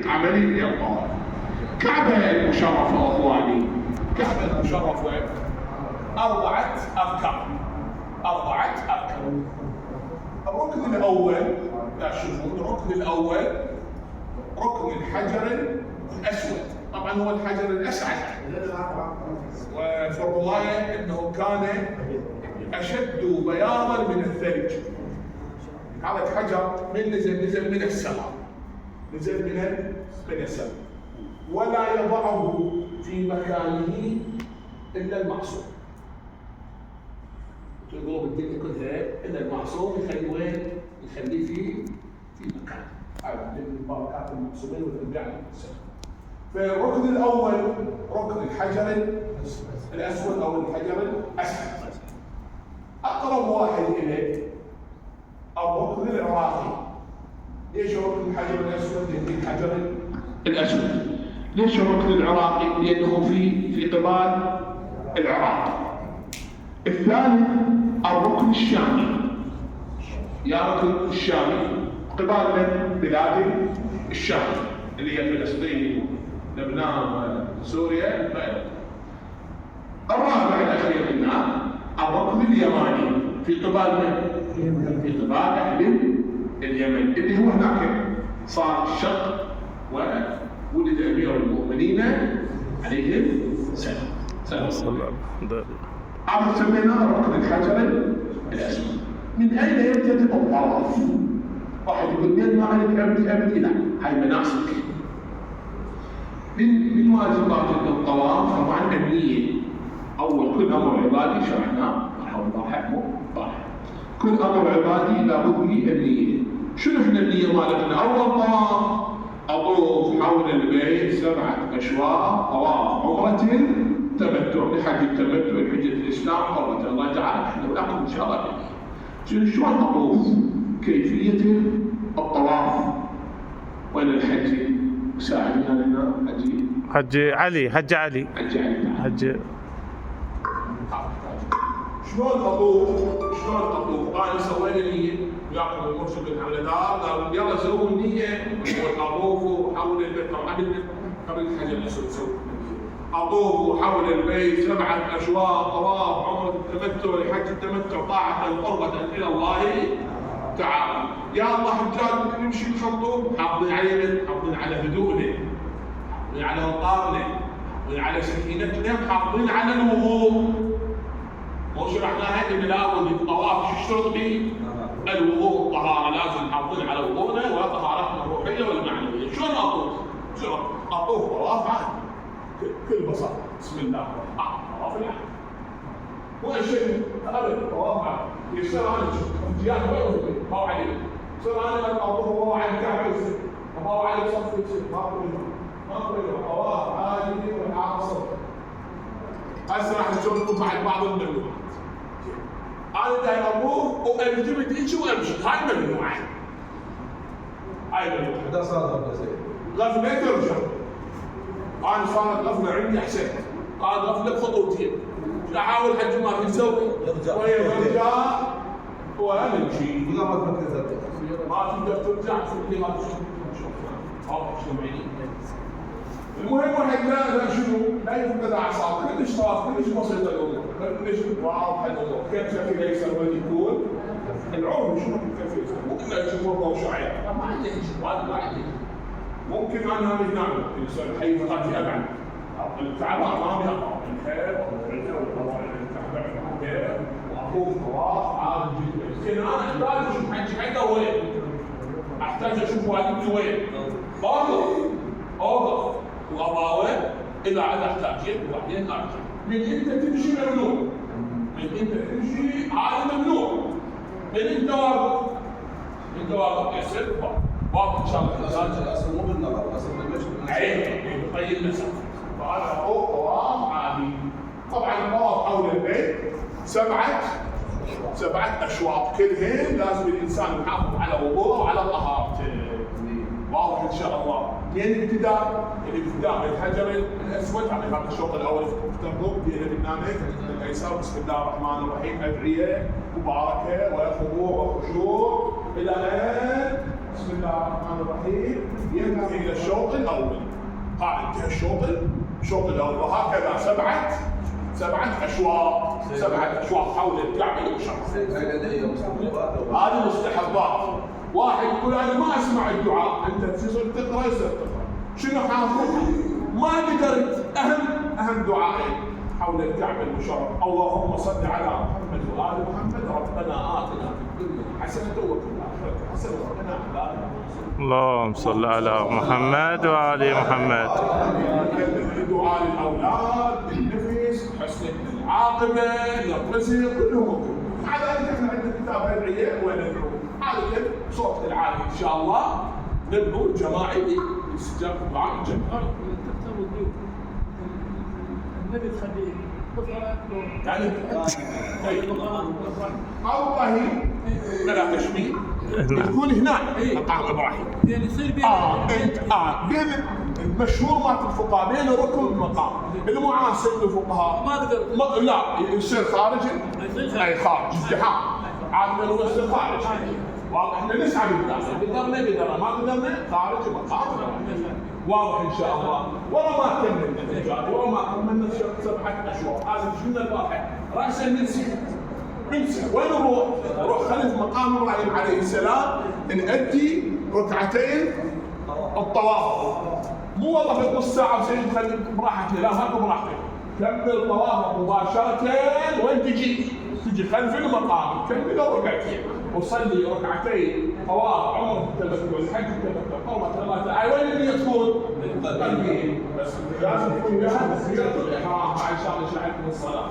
عملي للطواف. كعبة المشرفة أخواني، كعبة المشرفة 4 أركان. الركن الأول لا تشوفون، الركن الأول ركن الحجر الأسود، طبعا هو الحجر الأسعد، وفي الرواية أنه كان أشد بياضا من الثلج. هذا الحجر من نزل من السماء، نزل من السماء، ولا يضعه في مكانه إلا المعصوم. تقول الدنيا كلها إلا المعصوم يخلي وين؟ يخليه في مكان. هذا من بركات المعصومين والإبداع السماء. فالركن الأول ركن الحجر الأسود أو الحجر الأسود. أقرب واحد إليه الركن العراقي. ليش ركن الحجر الأسود؟ لأن الحجر الأسود. ليش الركن العراقي؟ لأنه في قبال العراق. الثالث الركن الشامي. يا ركن الشامي قبال من بلاد الشام اللي هي فلسطين، لبنان، سوريا. الرابع الأخير منها الركن اليماني في قبال من؟ في قبال أهل اليمن، اللي هو هناك صار الشق وولد أمير المؤمنين عليه السلام. هذا سميناه ركن الحجر الأسود. من أين يبتدئ الطواف؟ واحد يقول لي ما عليك أبدي، لا، هاي مناسك. من واجبات الطواف طبعا النية. أول كل أمر عبادي شرحناه، الله حكمه طاهر. كل أمر عبادي لابد من النية. شنو احنا النية مالتنا؟ أول طواف أطوف حول البيت 7 أشواط، طواف عمرة تمتع، لحج التمتع حجة الإسلام مرة الله تعالى. احنا بناخذ إن شاء الله شلون أطوف، كيفية الطواف، وين الحج ساعدنا لنا حج علي شلون اطوف؟ انا سوينا نيه وياكم المرشد بن حمد دار قال يلا سووا النيه وطوفوا حول البيت. طبعا قبل الحج الاسود سووا اطوفوا حول البيت 7 أشواط، طواف عمره التمتع لحج التمتع طاعه قربه الى الله تعالى. يا الله حجاج نمشي نخطوه، حافظين على هدوءنا، حافظين على وقارنا، حافظين على سكينتنا، حافظين على الوضوء. مو شرحناها ان لابد الطواف شو يشترط به؟ الوضوء، الطهاره، لازم نحافظين على وضوءنا ولا طهارتنا الروحيه ولا المعنويه. شلون اطوف؟ اطوف طواف عادي بكل بساطه، بسم الله طواف العادي. ولا شيء ابدا، طواف عادي. يصير انا اتجاه وين ما هو عليه، يصير انا اطوف وهو على الكعبه يصير، ما هو على الصف يصير، ماكو طواف عادي والعاصر. هسه راح نشوفكم بعض الممنوعات. انا داير اطوف والتفت هيك وامشي، هاي ممنوعه. اذا صار غفله غفله ترجع. انا صارت غفله عندي احسن، قال غفله بخطوتين. احاول حج ما في نسوي ويرجع ونمشي. ما تفكر ترجع، ما تقدر ترجع في اللي ما تشوف. شنو يعني؟ المهم واحد لا شنو؟ لا يفقد اعصابه، كلش طواف، كلش بسيطه الامور، كلش واضحه الامور، كيف شكل يسر يكون؟ العرف شنو كيف يسر؟ مو كله يشوفون ضوء شعير، ما عنده شيء، ما عنده. ممكن انا هذه نعمل يصير حي فقط في ابعد. الكعبه امامي اقرب، الخير والكعبه واطوف طواف عادي جدا. لكن انا احتاج اشوف حجه وين؟ احتاج اشوف والدتي وين؟ اوقف وأضاوي إذا احتاجت وبعدين أرجع. من أنت تمشي ممنوع. هذا ممنوع. من أنت واقف يصير واقف إن شاء الله. الأصل مو بالنظر، الأصل بالمشي. عين يطيب المسافة. فهذا طواف عادي. طبعا الطواف حول البيت 7 أشواط، كلهن لازم الإنسان يحافظ على وضوءه وعلى طهارته. واضح ان شاء الله. الابتداء بالحجر الاسود، يعني هذا الشوط الاول افترضوا بيدك الايسر. بسم الله الرحمن الرحيم، ادعيه مباركه وخضوع وخشوع الى ان بسم الله الرحمن الرحيم ينتهي الى الشوط الاول. قال انتهى الشوط الاول، وهكذا سبعه اشواط حول الكعبه المشرفه. هذه مستحبات. واحد يقول انا ما اسمع الدعاء، انت تصير تقرا يصير تقرا. شنو حاصل؟ ما قدرت اهم دعائين حول الكعبه المشرفه. اللهم صل على محمد وال محمد، ربنا اتنا في الدنيا حسنه وفي الاخره حسنه وقنا عذاب النار. اللهم صل على محمد وآل محمد. دعاء للاولاد، للنفس، حسن العاقبه، للرزق، كلهم. مع ذلك احنا عندنا كتاب ادعيه وندعو. هذا كله صوت العالي ان شاء الله ندعو الجماعي باستجابه دعاء الجماعه. النبي تخليه يعني ابراهيم بلا تشبيه تكون هناك مقام ابراهيم. يعني يصير بين المشهور مات الفقهاء بين الركن والمقام. المعاصر للفقهاء ما تقدر لا يصير خارج، اي خارج ازدحام عاد لو يصير خارج. واضح احنا نسعى قدرنا ما قدرنا خارج مقام. واضح ان شاء الله. ورا ما كملنا الرجال، ورا ما كملنا 7 اشواط. هذا شفنا البارحه راسا ننسى وين نروح خلف مقام ابراهيم عليه السلام نأدي ركعتين الطواف. مو والله في نص ساعه وسيد خلي براحتك، لا ماكو براحتك. كمل طوافك مباشره. وين تجي خلف المقام كمل ركعتين وصلي ركعتين طواف عمره التمتع، الحج التمتع، حرمه الله. وين اللي تكون؟ قلبي بس لازم تكون جاهز. الاحرام بعد ان شاء الله يشرع لكم الصلاه.